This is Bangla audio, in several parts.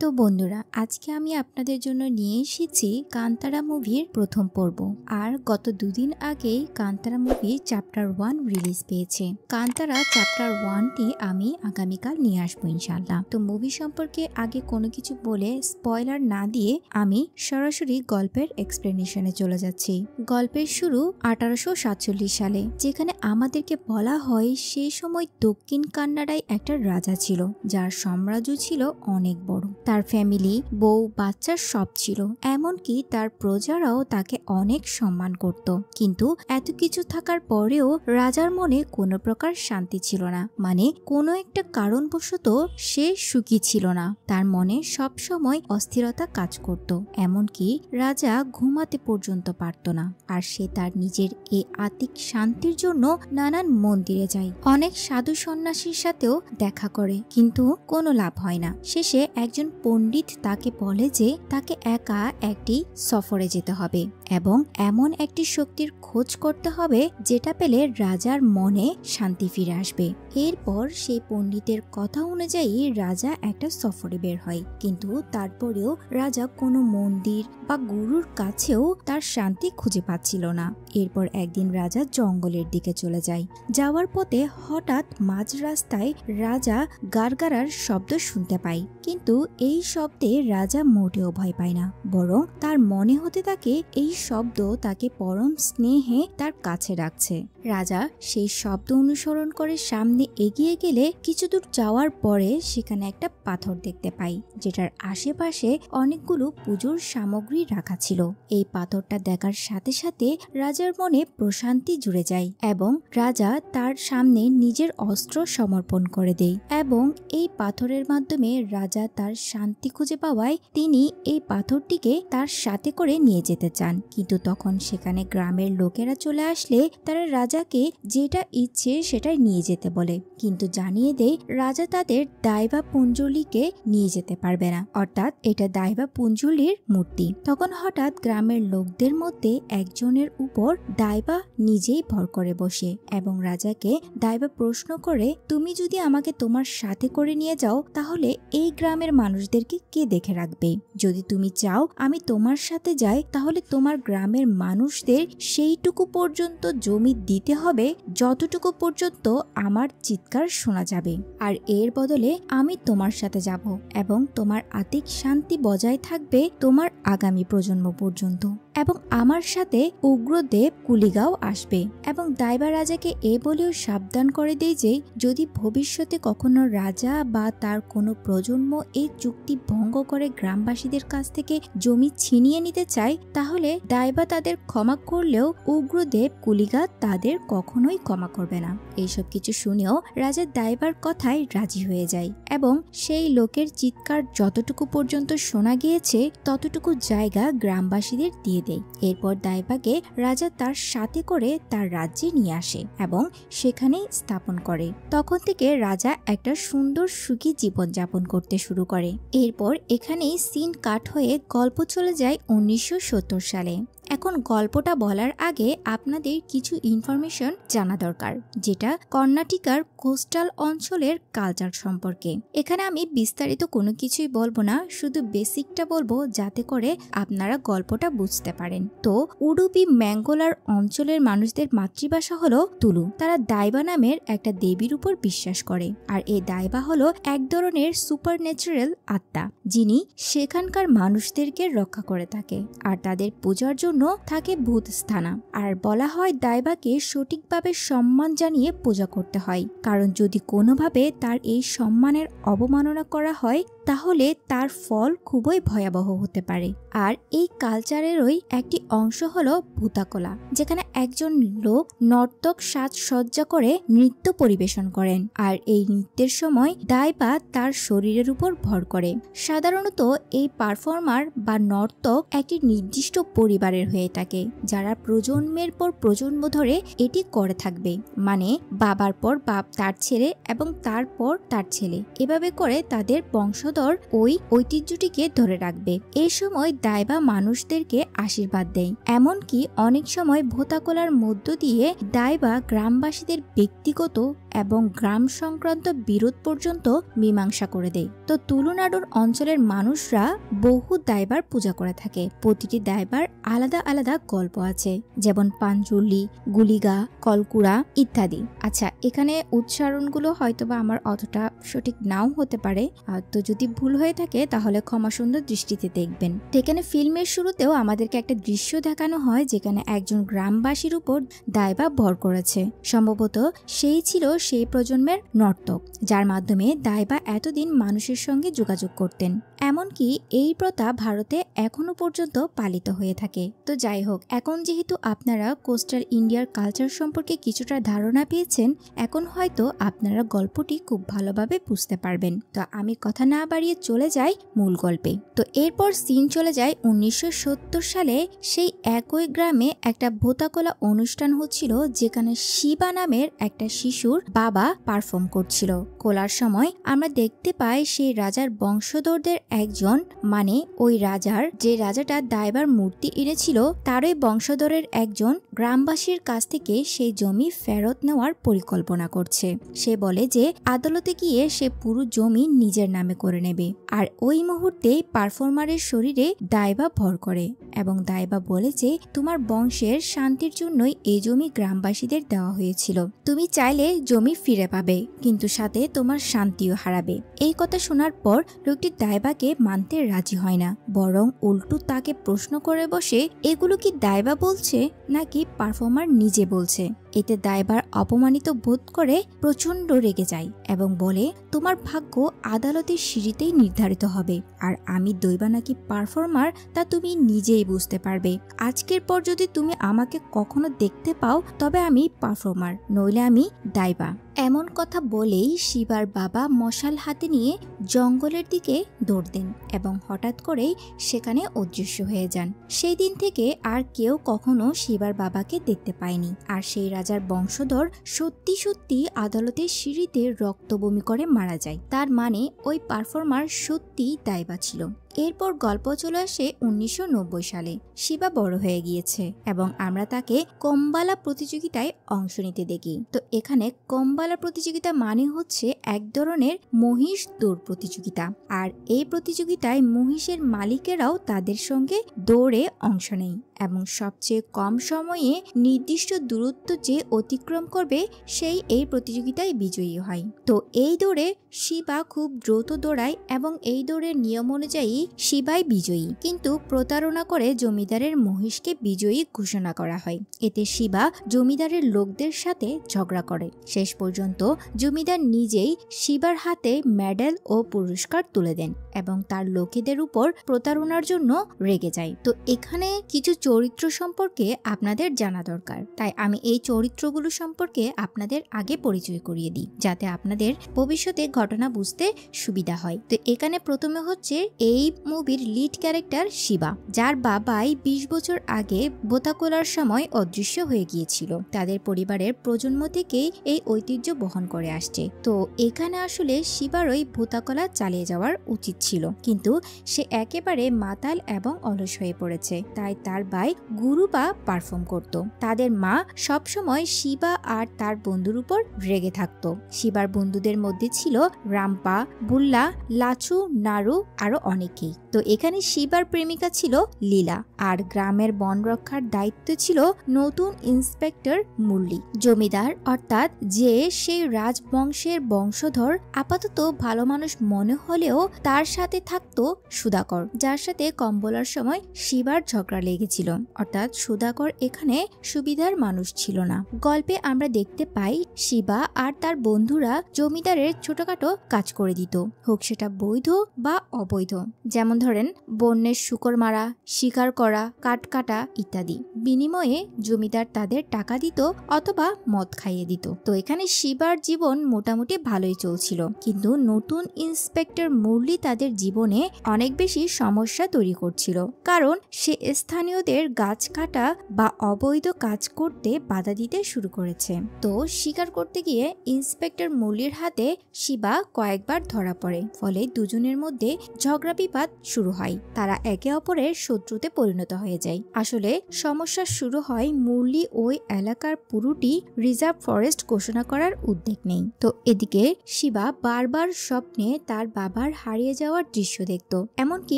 তো বন্ধুরা, আজকে আমি আপনাদের জন্য নিয়ে এসেছি কান্তারা মুভির প্রথম পর্ব। আর গত দুদিন আগেই কান্তারা মুভি চ্যাপ্টার 1 রিলিজ পেয়েছে। কান্তারা চ্যাপ্টার 1টি আমি আগামীকাল নিয়ে আসবো ইনশাআল্লাহ। তো মুভি সম্পর্কে আগে কোনো কিছু বলে স্পয়লার না দিয়ে আমি সরাসরি গল্পের এক্সপ্লেনেশনে চলে যাচ্ছি। গল্পের শুরু 1847 সালে, যেখানে আমাদেরকে বলা হয় সেই সময় দক্ষিণ কান্নাডায় একটা রাজা ছিল, যার সাম্রাজ্য ছিল অনেক বড়। তার ফ্যামিলি, বউ, বাচ্চা সব ছিল, এমনকি তার প্রজারাও তাকে অনেক সম্মান করত। কিন্তু এত কিছু থাকার পরেও রাজার মনে কোনো প্রকার শান্তি ছিল না। মানে কোনো একটা কারণবশত সে সুখী ছিল না। তার মনে সব সময় অস্থিরতা কাজ করত, এমনকি রাজা ঘুমাতে পর্যন্ত পারত না। আর সে তার নিজের এই আত্মিক শান্তির জন্য নানান মন্দিরে যায়, অনেক সাধু সন্ন্যাসীর সাথেও দেখা করে, কিন্তু কোনো লাভ হয় না। শেষে একজন পণ্ডিত তাকে বলে যে তাকে একা একটি সফরে যেতে হবে এবং এমন একটি শক্তির খোঁজ করতে হবে যেটা পেলে রাজার মনে শান্তি ফিরে আসবে। এরপর সেই পণ্ডিতের কথা অনুযায়ী রাজা একটা সফরে বের হয়, কিন্তু তারপরেও রাজা কোনো মন্দির বা গুরুর কাছেও তার শান্তি খুঁজে পাচ্ছিল না। এরপর একদিন রাজা জঙ্গলের দিকে চলে যায়। যাওয়ার পথে হঠাৎ মাঝ রাস্তায় রাজা গারগারার শব্দ শুনতে পায়, কিন্তু এই শব্দে রাজা মোটেও ভয় পায় না, বরং তার মনে হতে থাকে এই শব্দ তাকে পরম স্নেহে তার কাছে ডাকছে। রাজা সেই শব্দ অনুসরণ করে সামনে এগিয়ে গেলে কিছু দূর যাওয়ার পরে সেখানে একটা পাথর দেখতে পাই, যেটার আশেপাশে অনেকগুলো পুজোর সামগ্রী রাখা ছিল। এই পাথরটা দেখার সাথে সাথে রাজার মনে প্রশান্তি জুড়ে যায় এবং রাজা তার সামনে নিজের অস্ত্র সমর্পণ করে দেয়। এবং এই পাথরের মাধ্যমে রাজা তার শান্তি খুঁজে পাওয়ায় তিনি এই পাথরটিকে তার সাথে করে নিয়ে যেতে চান। কিন্তু তখন সেখানে গ্রামের লোকেরা চলে আসলে তারা রাজাকে যেটা ইচ্ছে সেটাই নিয়ে যেতে বলে, কিন্তু জানিয়ে দেয় রাজা তাদের দাইবা পুঞ্জলিকে নিয়ে যেতে পারবে না, অর্থাৎ এটা দাইবা পুঞ্জলির মূর্তি। তখন হঠাৎ গ্রামের লোকদের মধ্যে একজনের উপর দাইবা নিজেই ভর করে বসে এবং রাজাকে দাইবা প্রশ্ন করে, তুমি যদি আমাকে তোমার সাথে করে নিয়ে যাও তাহলে এই গ্রামের মানুষদেরকে কে দেখে রাখবে? যদি তুমি চাও আমি তোমার সাথে যাই তাহলে তোমার গ্রামের মানুষদের সেইটুকু পর্যন্ত জমি দিতে হবে যতটুকু পর্যন্ত আমার চিৎকার শোনা যাবে, আর এর বদলে আমি তোমার সাথে যাব এবং তোমার আত্মিক শান্তি বজায় থাকবে তোমার আগামী প্রজন্ম পর্যন্ত। এবং আমার সাথে উগ্রদেব কুলিগাও আসবে। এবং দাইবা রাজাকে এ বলেও সাবধান করে দেয় যে যদি ভবিষ্যতে কখনো রাজা বা তার কোনো প্রজন্ম এই চুক্তি ভঙ্গ করে গ্রামবাসীদের কাছ থেকে জমি ছিনিয়ে নিতে চায় তাহলে দাইবা তাদের ক্ষমা করলেও উগ্রদেব কুলিগা তাদের কখনোই ক্ষমা করবে না। এইসব কিছু শুনেও রাজা দাইবার কথায় রাজি হয়ে যায় এবং সেই লোকের চিৎকার যতটুকু পর্যন্ত শোনা গিয়েছে ততটুকু জায়গা গ্রামবাসীদের দিয়ে দেয়। এরপর দাইবাকে রাজা তার সাথে করে তার রাজ্যে নিয়ে আসে এবং সেখানেই স্থাপন করে। তখন থেকে রাজা একটা সুন্দর সুখী জীবন যাপন করতে শুরু করে। এরপর এখানেই সিন কাট হয়ে গল্প চলে যায় 1970 সালে। এখন গল্পটা বলার আগে আপনাদের কিছু ইনফরমেশন জানা দরকার, যেটা কর্ণাটিকার কোস্টাল অঞ্চলের কালচার সম্পর্কে। এখানে আমি বিস্তারিত কোনো কিছুই বলবো না, শুধু বেসিকটা বলবো যাতে করে আপনারা গল্পটা বুঝতে পারেন। তো উডুপি ম্যাঙ্গোলার অঞ্চলের মানুষদের মাতৃভাষা হলো তুলু। তারা দাইবা নামের একটা দেবীর উপর বিশ্বাস করে, আর এই দাইবা হলো এক ধরনের সুপার ন্যাচারাল আত্মা, যিনি সেখানকার মানুষদেরকে রক্ষা করে থাকে, আর তাদের পূজার জন্য থাকে ভূত স্থানা। আর বলা হয় দাইবাকে সঠিকভাবে সম্মান জানিয়ে পূজা করতে হয়, কারণ যদি কোনোভাবে তার এই সম্মানের অবমাননা করা হয় তাহলে তার ফল খুবই ভয়াবহ হতে পারে। আর এই কালচারেরই একটি অংশ হলো ভূতাকলা, যেখানে একজন লোক নর্তক সাজসজ্জা করে নৃত্য পরিবেশন করেন, আর এই নৃত্যের সময় দাইবা তার শরীরের উপর ভর করে। সাধারণত এই পারফর্মার বা নর্তক একটি নির্দিষ্ট পরিবারের হয়ে থাকে, যারা প্রজন্মের পর প্রজন্ম ধরে এটি করে থাকবে, মানে বাবার পর বাপ তার ছেলে এবং তারপর তার ছেলে, এভাবে করে তাদের বংশধর ওই ঐতিহ্যটিকে ধরে রাখবে। এই সময় দাইবা মানুষদেরকে আশীর্বাদ দেয়। এমনকি অনেক সময় ভূতাকলার মধ্য দিয়ে দাইবা গ্রামবাসীদের ব্যক্তিগত এবং গ্রাম সংক্রান্ত বিরোধ পর্যন্ত মীমাংসা করে দেয়। তো তুলুনাডুর অঞ্চলের মানুষরা বহু দাইবার পূজা করে থাকে। প্রতিটি দাইবার আলাদা আলাদা গল্প আছে, যেমন পাঞ্জুলি, গুলিগা, কলকুড়া ইত্যাদি। আচ্ছা, এখানে উচ্চারণগুলো হয়তোবা আমার অতটা সঠিক নাও হতে পারে, তো যদি ভুল হয়ে থাকে তাহলে ক্ষমা সুন্দর দৃষ্টিতে দেখবেন। এখানে ফিল্মের শুরুতেও আমাদেরকে একটা দৃশ্য দেখানো হয় যেখানে একজন গ্রামবাসীর উপর দাইবা ভর করেছে। সম্ভবত সেই ছিল সেই প্রজন্মের নর্তক, যার মাধ্যমে দাইবা এতদিন মানুষের সঙ্গে যোগাযোগ করতেন। এমনকি এই প্রথা ভারতে এখনো পর্যন্ত পালিত হয়ে থাকে। তো যাই হোক, এখন যেহেতু আপনারা কোস্টাল ইন্ডিয়ার কালচার সম্পর্কে কিছুটা ধারণা পেয়েছেন, এখন হয়তো আপনারা গল্পটি খুব ভালোভাবে বুঝতে পারবেন। তো আমি কথা না বাড়িয়ে চলে যাই মূল গল্পে। তো এরপর সিন চলে যায় 1970 সালে। সেই একই গ্রামে একটা ভোতাকলা অনুষ্ঠান হচ্ছিল, যেখানে শিবা নামের একটা শিশুর বাবা পারফর্ম করছিল। কোলার সময় আমরা দেখতে পাই সেই রাজার বংশধরদের একজন, মানে ওই রাজার যে রাজাটা দাইবার মূর্তি এনেছিল তারই বংশধরের একজন গ্রামবাসীর কাছ থেকে সেই জমি ফেরত নেওয়ার পরিকল্পনা করছে। সে বলে যে আদালতে গিয়ে সে পুরো জমি নিজের নামে করে নেবে। আর ওই মুহূর্তে পারফর্মারের শরীরে দাইবা ভর করে এবং দাইবা বলে যে তোমার বংশের শান্তির জন্যই এই জমি গ্রামবাসীদের দেওয়া হয়েছিল। তুমি চাইলে জমি ফিরে পাবে, কিন্তু সাথে তোমার শান্তিও হারাবে। এই কথা শোনার পর লোকটি দাইবাকে মানতে রাজি হয় না, বরং উল্টো তাকে প্রশ্ন করে বসে এগুলো কি দাইবা বলছে নাকি পারফর্মার নিজে বলছে। এতে দাইবার অপমানিত বোধ করে প্রচন্ড রেগে যায় এবং বলে তোমার ভাগ্য আদালতের সিঁড়িতেই নির্ধারিত হবে, আর আমি দৈবা নাকি পারফর্মার তা তুমি নিজেই বুঝতে পারবে। আজকের পর যদি তুমি আমাকে কখনো দেখতে পাও তবে আমি পারফর্মার, নইলে আমি দাইবা। এমন কথা বলেই শিবার বাবা মশাল হাতে নিয়ে জঙ্গলের দিকে দৌড় দেন এবং হঠাৎ করেই সেখানে অদৃশ্য হয়ে যান। সেই দিন থেকে আর কেউ কখনো শিবার বাবাকে দেখতে পায়নি। আর সেই রাজার বংশধর সত্যি সত্যি আদালতের সিঁড়িতে রক্ত বমি করে মারা যায়। তার মানে ওই পারফর্মার সত্যি দাইবা ছিল। এরপর গল্প চলে আসে 1990 সালে। শিবা বড় হয়ে গিয়েছে এবং আমরা তাকে কম্বালা প্রতিযোগিতায় অংশ নিতে দেখি। তো এখানে কম্বালা প্রতিযোগিতা মানে হচ্ছে এক ধরনের মহিষ দৌড় প্রতিযোগিতা। আর এই প্রতিযোগিতায় মহিষের মালিকেরাও তাদের সঙ্গে দৌড়ে অংশ নেয় এবং সবচেয়ে কম সময়ে নির্দিষ্ট দূরত্ব যে অতিক্রম করবে সেই এই প্রতিযোগিতায় বিজয়ী হয়। তো এই দৌড়ে শিবা খুব দ্রুত দৌড়ায় এবং এই দৌড়ের নিয়ম অনুযায়ী শিবাই বিজয়ী, কিন্তু প্রতারণা করে জমিদারের মহিষকে বিজয়ী ঘোষণা করা হয়। এতে শিবা জমিদারের লোকদের সাথে ঝগড়া করে। শেষ পর্যন্ত জমিদার নিজেই শিবার হাতে মেডেল ও পুরস্কার তুলে দেন এবং তার লোকেদের উপর প্রতারণার জন্য রেগে যায়। তো এখানে কিছু চরিত্র সম্পর্কে আপনাদের জানা দরকার, তাই আমি এই চরিত্রগুলো সম্পর্কে আপনাদের আগে পরিচয় করিয়ে দিই, যাতে আপনাদের ভবিষ্যতে ঘটনা বুঝতে সুবিধা হয়। তো এখানে প্রথমে হচ্ছে এই মুভির লিড ক্যারেক্টার শিবা, যার বাবাই 20 বছর আগে বোতাকোলার সময় অদৃশ্য হয়ে গিয়েছিল। তাদের পরিবারের প্রজন্ম থেকেই এই ঐতিহ্য বহন করে আসছে। তো এখানে আসলে শিবারই ভোতাকলা চালিয়ে যাওয়ার উচিত ছিল, কিন্তু সে একেবারে মাতাল এবং অলস হয়ে পড়েছে। তাই তার ভাই গুরুবা পারফর্ম করত। তাদের মা সবসময় শিবা আর তার বন্ধুর উপর রেগে থাকত। শিবার বন্ধুদের মধ্যে ছিল রাম্পা, বুল্লা, লাচু, নারু আরো অনেকেই। তো এখানে শিবার প্রেমিকা ছিল লীলা, আর গ্রামের বন রক্ষার দায়িত্ব ছিল নতুন ইন্সপেক্টর মুরলি। জমিদার অর্থাৎ যে সেই রাজবংশের বংশধর আপাতত ভালো মানুষ মনে হলেও তার সাথে থাকতো সুধাকর, যার সাথে কম্বলার সময় শিবার ঝগড়া লেগেছিল। অর্থাৎ সুধাকর এখানে সুবিধার মানুষ ছিল না। গল্পে আমরা দেখতে পাই শিবা আর তার বন্ধুরা জমিদারের ছোটখাটো কাজ করে দিত, হোক সেটা বৈধ বা অবৈধ। যেমন ধরেন বন্যের শুকর মারা, শিকার করা, কাঠ কাটা ইত্যাদি। বিনিময়ে জমিদার তাদের টাকা দিত অথবা মদ খাইয়ে দিত। তো এখানে শিবার জীবন মোটামুটি ভালোই চলছিল, কিন্তু নতুন ইন্সপেক্টর মুরলি তাদের জীবনে অনেক বেশি সমস্যা তৈরি করছিল, কারণ সে স্থানীয়দের গাছ কাটা বা অবৈধ কাজ করতে বাধা দিতে শুরু করেছে। তো শিকার করতে গিয়ে ইন্সপেক্টর মুরলির হাতে শিবা কয়েকবার ধরা পড়ে, ফলে দুজনের মধ্যে ঝগড়া বিবাদ বিবাদ শুরু হয়। তারা একে অপরের শত্রুতে পরিণত হয়ে যায়। আসলে সমস্যা শুরু হয় মুরলি ওই এলাকার পুরোটি রিজার্ভ ফরেস্ট ঘোষণা করার উদ্যোগ নেই। তো এদিকে শিবা বারবার স্বপ্নে তার বাবার হারিয়ে যাওয়ার দৃশ্য দেখত। এমনকি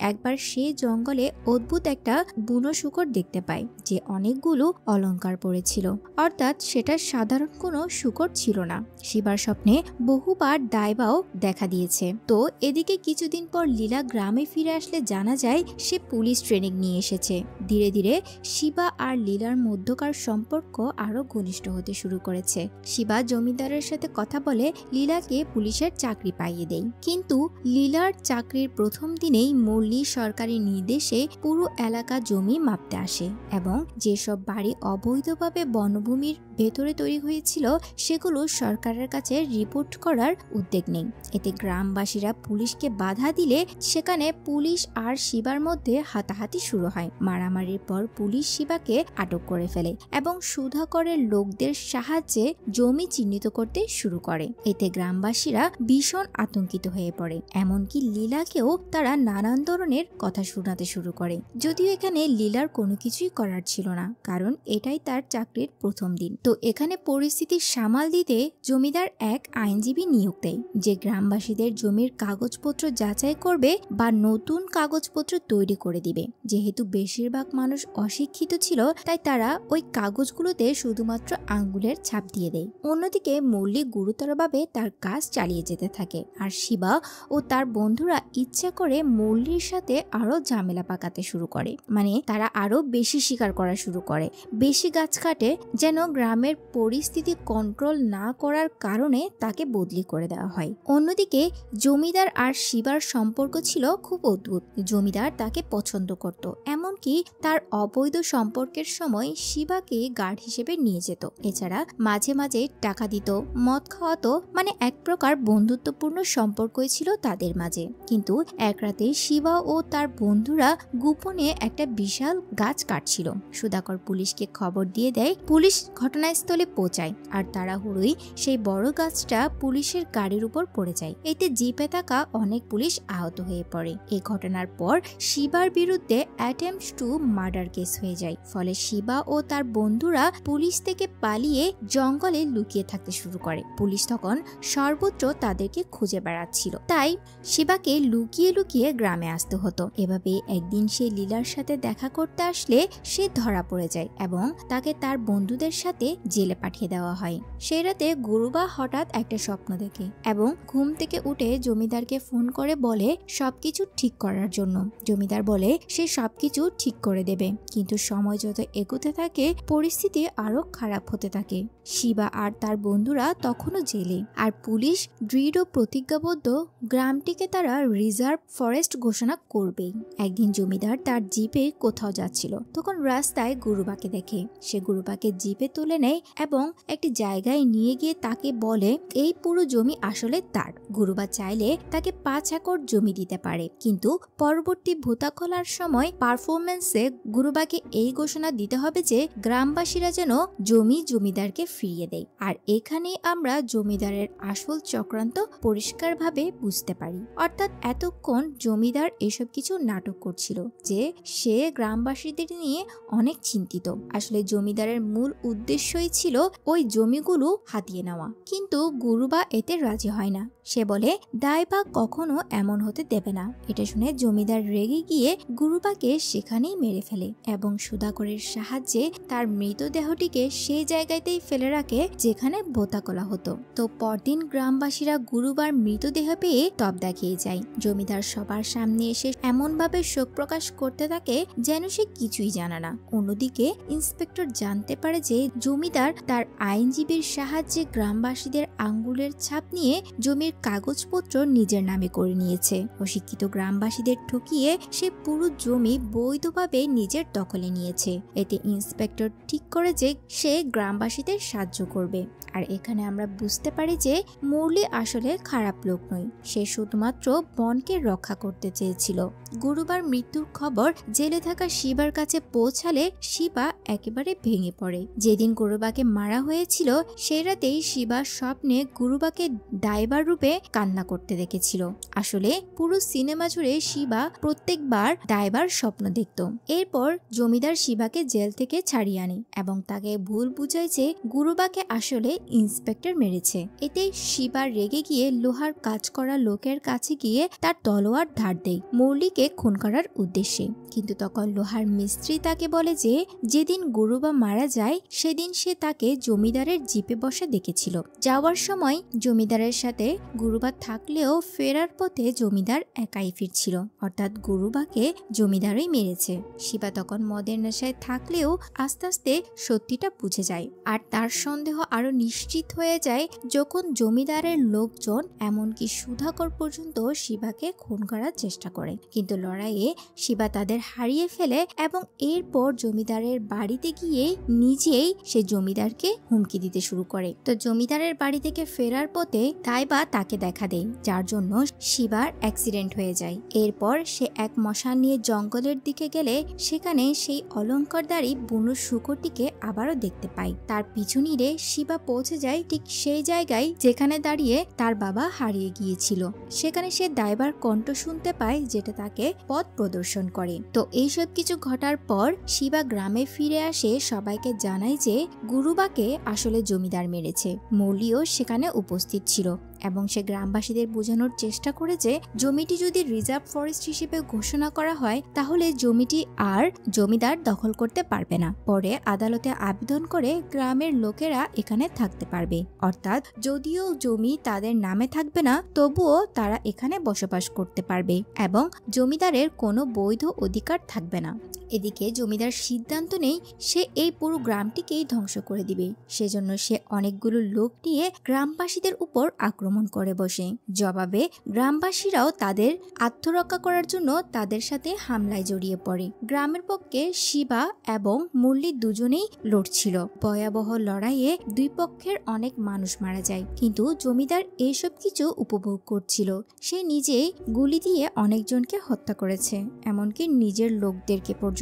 একবার সে জঙ্গলে অদ্ভুত একটা বুনো শূকর দেখতে পায় যে অনেকগুলো অলংকার পড়েছিল, অর্থাৎ সেটা সাধারণ কোনো শূকর ছিল না। শিবার স্বপ্নে বহুবার দাইবাও দেখা দিয়েছে। তো এদিকে কিছুদিন পর লীলা গ্রামে ফিরে আসলে জানা যায় সে পুলিশ ট্রেনিং নিয়ে এসেছে। ধীরে ধীরে শিবা আর লীলার মধ্যকার সম্পর্ক আরো ঘনিষ্ঠ হতে শুরু করেছে। শিবা জমিদারের সাথে কথা বলে লীলাকে পুলিশের চাকরি পাইয়ে দেয়। কিন্তু লীলার চাকরির প্রথম দিনেই মুরলি সরকারি নির্দেশে পুরো এলাকা জমি মাপতে আসে এবং যেসব বাড়ি অবৈধভাবে বনভূমির ভেতরে তৈরি হয়েছিল সেগুলো সরকারের কাছে রিপোর্ট করার উদ্যোগ নেই। এতে গ্রামবাসীরা পুলিশকে বাধা দিলে সেখানে পুলিশ আর শিবার মধ্যে হাতাহাতি শুরু হয়। মারামারির পর পুলিশ শিবাকে আটক করে ফেলে এবং সুধাকরের লোকদের সাহায্যে জমি চিহ্নিত করতে শুরু করে। এতে গ্রামবাসীরা ভীষণ আতঙ্কিত হয়ে পড়ে। এমনকি লীলাকেও তারা নানান ধরনের কথা শোনাতে শুরু করে। যদিও এখানে লীলার কোনো কিছুই করার ছিল না, কারণ এটাই তার চাকরির প্রথম দিন। তো এখানে পরিস্থিতি সামাল দিতে জমিদার এক আইনজীবী নিয়োগ দেয় যে গ্রামবাসীদের জমির কাগজপত্র যাচাই করবে বা নতুন কাগজপত্র তৈরি করে দিবে। যেহেতু বেশিরভাগ মানুষ অশিক্ষিত ছিল তাই তারা ওই কাগজগুলোতে শুধুমাত্র আঙ্গুলের ছাপ দিয়ে দেয়। অন্যদিকে মুরলি গুরুতরভাবে তার কাজ চালিয়ে যেতে থাকে আর শিবা ও তার বন্ধুরা ইচ্ছা করে মুরলির সাথে আরো ঝামেলা পাকাতে শুরু করে। মানে তারা আরো বেশি শিকার করা শুরু করে, বেশি গাছ কাটে, যেন গ্রামের পরিস্থিতি কন্ট্রোল না করার কারণে তাকে বদলি করে দেওয়া হয়। অন্যদিকে জমিদার আর শিবার সম্পর্ক ছিল খুব অদ্ভুত। জমিদার তাকে পছন্দ করত, এমনকি তার অবৈধ সম্পর্কের সময় শিবাকে গার্ড হিসেবে নিয়ে যেত। এছাড়া মাঝে মাঝে টাকা দিত, মদ খাওয়াতো, মানে এক প্রকার বন্ধুত্বপূর্ণ সম্পর্কই ছিল তাদের মাঝে। কিন্তু এক রাতে শিবা ও তার বন্ধুরা গোপনে একটা বিশাল গাছ কাটছিল। সুধাকর পুলিশকে খবর দিয়ে দেয়। পুলিশ ঘটনাস্থলে পৌঁছায় আর তাড়াহুড়োই সেই বড় গাছটা পুলিশের গাড়ির উপর পড়ে যায়। এতে জিপে থাকা অনেক পুলিশ আহত হয়ে পড়ে। এই ঘটনার পর শিবার বিরুদ্ধে অ্যাটেম্পট টু মার্ডার কেস হয়ে যায়। ফলে শিবা ও তার বন্ধুরা পুলিশ থেকে পালিয়ে জঙ্গলে লুকিয়ে থাকতে শুরু করে। পুলিশ তখন সর্বত্র তাদেরকে খুঁজে বেড়াচ্ছিল, তাই শিবাকে লুকিয়ে লুকিয়ে গ্রামে আসতে হতো। এভাবে একদিন সে লীলার সাথে দেখা করতে আসলে সে ধরা পড়ে যায় এবং তাকে তার বন্ধুদের সাথে জেলে পাঠিয়ে দেওয়া হয়। সেই রাতে গুরুবা হঠাৎ একটা স্বপ্ন দেখে এবং ঘুম থেকে উঠে জমিদারকে ফোন করে বলে সবকিছু ঠিক করার জন্য। জমিদার বলে সে সবকিছু ঠিক করে দেবে, কিন্তু সময় যত এগোতে থাকে পরিস্থিতি আরো খারাপ হতে থাকে। শিবা আর তার বন্ধুরা তখনও জেলে আর পুলিশ দৃঢ় প্রতিজ্ঞাবদ্ধ গ্রামটিকে তারা রিজার্ভ ফরেস্ট ঘোষণা করবেই। একদিন জমিদার তার জিপে কোথাও যাচ্ছিল, তখন রাস্তায় গুরুবাকে দেখে। সে গুরুবাকে জিপে তুলে নেয় এবং একটি জায়গায় নিয়ে গিয়ে তাকে বলে এই পুরো জমি আসলে তার। গুরুবা চাইলে তাকে 5 একর জমি দিতে পারে, কিন্তু পরবর্তী ভূতা খোলার সময় পারফরমেন্সে গুরুবাকে এই ঘোষণা দিতে হবে যে গ্রামবাসীরা যেন জমি জমিদারকে ফিরিয়ে দেয়। আর এখানেই আমরা জমিদারের আসল চক্রান্ত পরিষ্কারভাবে বুঝতে পারি। অর্থাৎ এতক্ষণ জমিদার এসব কিছু নাটক করছিল যে সে গ্রামবাসীদের নিয়ে অনেক চিন্তিত। আসলে জমিদারের মূল উদ্দেশ্যই ছিল ওই জমিগুলো হাতিয়ে নেওয়া। কিন্তু গুরুবা এতে রাজি হয় না। সে বলে দাইবা কখনো এমন হতে দেবে না। এটা শুনে জমিদার রেগে গিয়ে গুরুবাকে সেখানেই মেরে ফেলে এবং সুধাকরের সাহায্যে তার মৃতদেহটিকে সেই জায়গাতেই ফেলে রাখে যেখানে ভোতা করা হতো। তো পরদিন গ্রামবাসীরা গুরুবার মৃতদেহ পেয়ে তপ দেখিয়ে যায়। জমিদার সবার সামনে এসে এমন ভাবে শোক প্রকাশ করতে থাকে যেন সে কিছুই জানে না। অন্যদিকে ইন্সপেক্টর জানতে পারে যে জমিদার তার আইনজীবীর সাহায্যে গ্রামবাসীদের আঙ্গুলের ছাপ নিয়ে জমির কাগজপত্র নিজের নামে করে নিয়েছে। অশিক্ষিত গ্রামবাসীদের ঠকিয়ে সে পুরো জমি বৈধভাবে নিজের দখলে নিয়েছে। এতে ইন্সপেক্টর ঠিক করে যে সে গ্রামবাসীদের সাহায্য করবে আর এখানে আমরা বুঝতে পারি যে মুরলি আসলে খারাপ লোক নয়, সে শুধুমাত্র বনকে রক্ষা করতে চেয়েছিল। গুরুবার মৃত্যুর খবর জেলে থাকা শিবার কাছে পৌঁছালে শিবা একেবারে ভেঙে পড়ে। যেদিন গুরুবাকে মারা হয়েছিল সেই রাতেই শিবা স্বপ্নে গুরুবাকে ডাইভার রূপে কান্না করতে দেখেছিল। আসলে পুরো সিনেমা জুড়ে শিবা প্রত্যেকবার ডাইভার স্বপ্ন দেখত। এরপর জমিদার শিবাকে জেল থেকে ছাড়িয়ে আনে এবং তাকে ভুল বুঝায় যে গুরুবাকে আসলে ইন্সপেক্টর মেরেছে। এতে শিবা রেগে গিয়ে লোহার কাজ করা লোকের কাছে গিয়ে তার তলোয়ার ধার দেয় মুরলিকে খুন করার উদ্দেশ্যে। কিন্তু তখন লোহার মিস্ত্রি তাকে বলে যে যেদিন গুরুবা মারা যায় সেদিন সে তাকে জমিদারের জিপে বসে দেখেছিল। যাওয়ার সময় জমিদারের সাথে গুরুবা থাকলেও ফেরার পথে জমিদার একাই ফিরছিল, অর্থাৎ গুরুবাকে জমিদারই মেরেছে। শিবা তখন মদের নেশায় থাকলেও আস্তে আস্তে সত্যিটা বুঝে যায়, আর তার সন্দেহ আরো নিশ্চিত হয়ে যায় যখন জমিদারের লোকজন এমনকি সুধাকর পর্যন্ত শিবাকে খুন করার চেষ্টা করে। কিন্তু লড়াইয়ে শিবা তাদের হারিয়ে ফেলে এবং এরপর জমিদারের বাড়িতে গিয়ে নিজেই সে জমিদারকে হুমকি দিতে শুরু করে। তো জমিদারের বাড়ি থেকে ফেরার পথে দাইবা তাকে দেখা দেয়, যার জন্য শিবার অ্যাক্সিডেন্ট হয়ে যায়। এরপর সে এক মশাল নিয়ে জঙ্গলের দিকে গেলে সেখানে সেই অলংকারধারী বুনো শুকরটিকে আবারও দেখতে পায়। তার পিছু নিয়ে শিবা পৌঁছে যায় ঠিক সেই জায়গায় যেখানে দাঁড়িয়ে তার বাবা হারিয়ে গিয়েছিল। সেখানে সে দাইবার কণ্ঠ শুনতে পায়, যেটা তাকে পথ প্রদর্শন করে। তো এইসব কিছু ঘটার পর শিবা গ্রামে ফিরে আসে, সবাইকে জানায় যে গুরুবাকে আসলে জমিদার মেরেছে। মুরলিও সেখানে উপস্থিত ছিল এবং সে গ্রামবাসীদের বোঝানোর চেষ্টা করে যে জমিটি যদি রিজার্ভ ফরেস্ট হিসেবে ঘোষণা করা হয় তাহলে জমিটি আর জমিদার দখল করতে পারবে না। পরে আদালতে আবেদন করে গ্রামের লোকেরা এখানে থাকতে পারবে, অর্থাৎ যদিও জমি তাদের নামে থাকবে না তবুও তারা এখানে বসবাস করতে পারবে এবং জমিদারের কোনো বৈধ অধিকার থাকবে না। এদিকে জমিদার সিদ্ধান্ত নেই সে এই পুরো গ্রামটিকেই ধ্বংস করে দিবে। সেজন্য সে অনেকগুলো লোক নিয়ে গ্রামবাসীদের উপর আক্রমণ করে বসে। জবাবে গ্রামবাসীরাও তাদের আত্মরক্ষা করার জন্য তাদের সাথে হামলায় জড়িয়ে পড়ে। গ্রামের পক্ষে শিবা এবং মুরলি দুজনেই লড়ছিল। ভয়াবহ লড়াইয়ে দুই পক্ষের অনেক মানুষ মারা যায়, কিন্তু জমিদার এইসব কিছু উপভোগ করছিল। সে নিজেই গুলি দিয়ে অনেকজনকে হত্যা করেছে, এমনকি নিজের লোকদেরকে পর্যন্ত।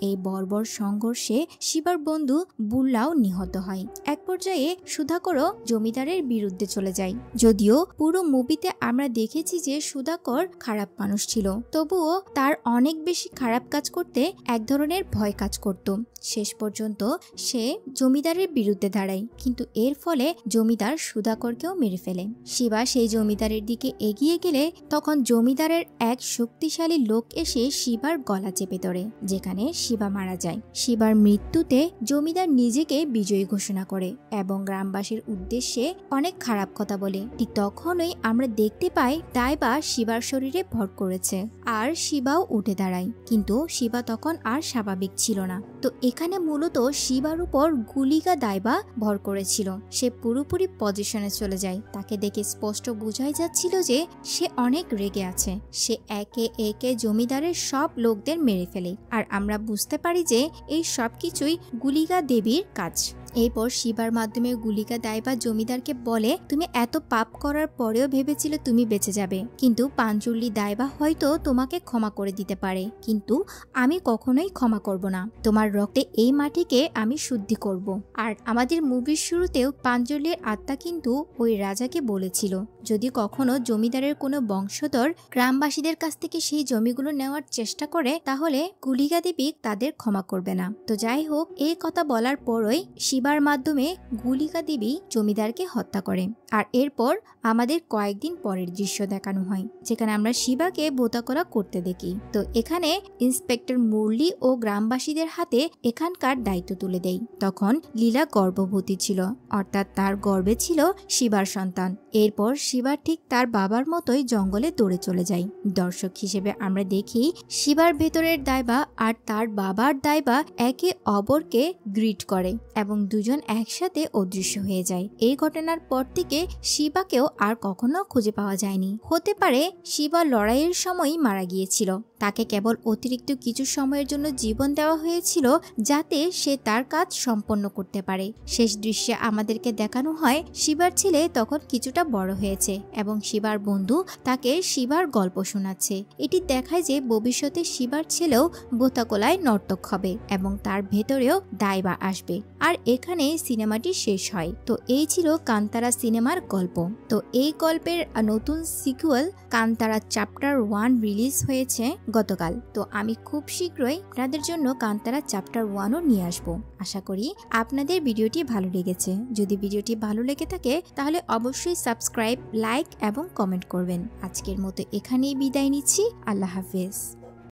এই বর্বর সংঘর্ষে শিবার বন্ধু বুল্লাও নিহত হয়। এক পর্যায়ে সুধাকরও জমিদারের বিরুদ্ধে চলে যায়। যদিও পুরো মুভিতে আমরা দেখেছি যে সুধাকর খারাপ মানুষ ছিল, তবুও তার অনেক বেশি খারাপ কাজ করতে এক ধরনের ভয় কাজ করত। শেষ পর্যন্ত সে জমিদারের বিরুদ্ধে দাঁড়ায়, কিন্তু এর ফলে জমিদার সুধাকরকেও মেরে ফেলে। শিবা সেই জমিদারের দিকে এগিয়ে গেলে তখন জমিদারের এক শক্তিশালী লোক এসে শিবার গলা চেপে ধরে, যেখানে শিবা মারা যায়। শিবার মৃত্যুতে জমিদার নিজেকে বিজয়ী ঘোষণা করে এবং গ্রামবাসীর উদ্দেশ্যে অনেক খারাপ কথা বলে। ঠিক তখনই আমরা দেখতে পাই দাইবা শিবার শরীরে ভর করেছে আর শিবাও উঠে দাঁড়ায়, কিন্তু শিবা তখন আর স্বাভাবিক ছিল না। তো এখানে মূলত শিবার উপর গুলিকা দাইবা ভর করেছিল। সে পুরোপুরি পজিশনে চলে যায়। তাকে দেখে স্পষ্ট বোঝাই যাচ্ছিল যে সে অনেক রেগে আছে। সে একে একে জমিদারের সব লোকদের মেরে ফেলে, আর আমরা বুঝতে পারি যে এই সব কিছুই গুলিকা দেবীর কাজ। এরপর শিবার মাধ্যমে গুলিকা দাইবা জমিদারকে বলে, তুমি এত পাপ করার পরেও ভেবেছিলে তুমি বেঁচে যাবে, কিন্তু পাঞ্চুল্লি দাইবা হয়তো তোমাকে ক্ষমা করে দিতে পারে, কিন্তু আমি কখনোই ক্ষমা করব না। তোমার রক্তে এই মাটিকে আমি শুদ্ধি করব। আর আমাদের মুভির শুরুতেও পাঞ্চুল্লির আত্মা কিন্তু ওই রাজাকে বলেছিল যদি কখনো জমিদারের কোনো বংশধর গ্রামবাসীদের কাছ থেকে সেই জমিগুলো নেওয়ার চেষ্টা করে তাহলে গুলিকা দেবী তাদের ক্ষমা করবে না। তো যাই হোক, এই কথা বলার পরই শিবার মাধ্যমে গুলিকা দেবী জমিদারকে হত্যা করে। আর এরপর আমাদের কয়েকদিন পরের দৃশ্য দেখানো হয়, যেখানে আমরা শিবাকে বোতাকলা করতে দেখি। তো এখানে ইন্সপেক্টর মুরলি ও গ্রামবাসীদের হাতে এখানকার দায়িত্ব তুলে দেয়। তখন লীলা গর্ভবতী ছিল, অর্থাৎ তার গর্ভে ছিল শিবার সন্তান। এরপর শিবা ঠিক তার বাবার মতোই জঙ্গলে দৌড়ে চলে যায়। দর্শক হিসেবে আমরা দেখি শিবার ভেতরের দাইবা আর তার বাবার দাইবা একে অপরকে গ্রিট করে এবং দুজন একসাথে অদৃশ্য হয়ে যায়। এই ঘটনার পর থেকে শিবাকেও আর কখনো খুঁজে পাওয়া যায়নি। হতে পারে শিবা লড়াইয়ের সময়ই মারা গিয়েছিল, তাকে কেবল অতিরিক্ত কিছু সময়ের জন্য জীবন দেওয়া হয়েছিল যাতে সে তার কাজ সম্পন্ন করতে পারে। শেষ দৃশ্যে আমাদেরকে দেখানো হয় শিবার ছেলে তখন কিছুটা বড় হয়েছে এবং শিবার বন্ধু তাকে শিবার গল্প শোনাচ্ছে। এটি দেখায় যে ভবিষ্যতে শিবার ছেলেও বোতাকোলায় নর্তক হবে এবং তার ভেতরেও দায়বা আসবে। আর এখানে সিনেমাটি শেষ হয়। তো এই ছিল কান্তারা সিনেমার গল্প। তো এই গল্পের নতুন সিকুয়েল কান্তারা চ্যাপ্টার 1 রিলিজ হয়েছে গতকাল। তো আমি খুব শীঘ্রই আপনাদের জন্য কান্তারা চ্যাপ্টার 1ও নিয়ে আসবো। আশা করি আপনাদের ভিডিওটি ভালো লেগেছে। যদি ভিডিওটি ভালো লেগে থাকে তাহলে অবশ্যই সাবস্ক্রাইব, লাইক এবং কমেন্ট করবেন। আজকের মতো এখানেই বিদায় নিচ্ছি। আল্লাহ হাফেজ।